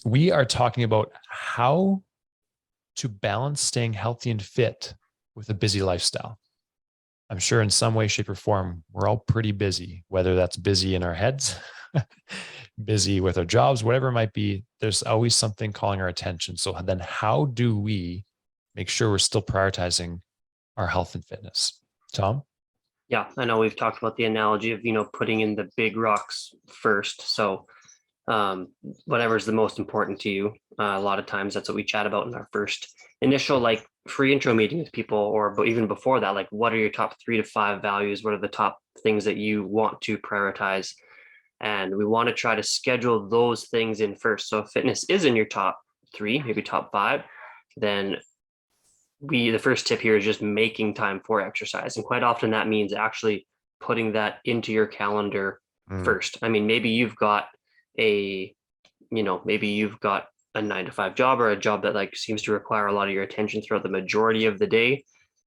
We are talking about how to balance staying healthy and fit with a busy lifestyle. I'm sure in some way, shape, or form, we're all pretty busy, whether that's busy in our heads, busy with our jobs, whatever it might be. There's always something calling our attention. So then, how do we make sure we're still prioritizing our health and fitness? Tom? Yeah, I know we've talked about the analogy of, putting in the big rocks first. So um, whatever's the most important to you. A lot of times that's what we chat about in our first initial like free intro meeting with people, or even before that, like what are your top 3 to 5 values? What are the top things that you want to prioritize? And we want to try to schedule those things in first. So if fitness is in your top 3, maybe top 5, then the first tip here is just making time for exercise. And quite often that means actually putting that into your calendar Mm. first. I mean, a, maybe you've got a 9 to 5 job, or a job that like seems to require a lot of your attention throughout the majority of the day.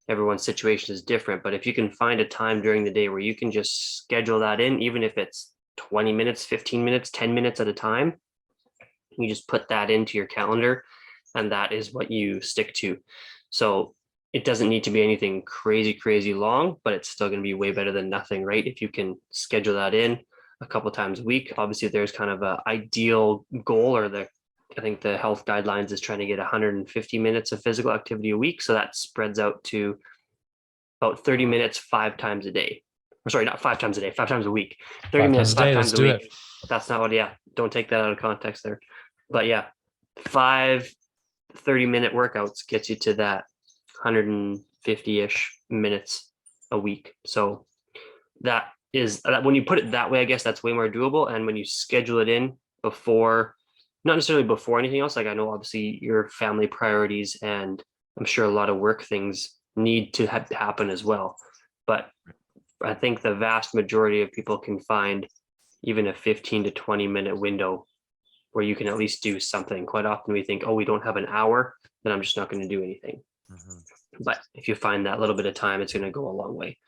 Everyone's situation is different, but if you can find a time during the day where you can just schedule that in, even if it's 20 minutes, 15 minutes, 10 minutes at a time, you just put that into your calendar, and that is what you stick to. So it doesn't need to be anything crazy, crazy long, but it's still going to be way better than nothing, right? If you can schedule that in a couple times a week. Obviously, there's kind of an ideal goal, or I think the health guidelines is trying to get 150 minutes of physical activity a week. So that spreads out to about 30 minutes 5 times a day. Or sorry, not 5 times a day, 5 times a week. 30 Five minutes times a five day. Let's times a do it. week. That's not what, yeah, don't take that out of context there. But yeah, 5 30-minute workouts gets you to that 150-ish minutes a week. So that is that, when you put it that way, I guess that's way more doable. And when you schedule it in before, not necessarily before anything else, like I know obviously your family priorities, and I'm sure a lot of work things need to happen as well. But I think the vast majority of people can find even a 15 to 20-minute window where you can at least do something. Quite often we think, oh, we don't have an hour, then I'm just not going to do anything. Mhm. But if you find that little bit of time, it's going to go a long way.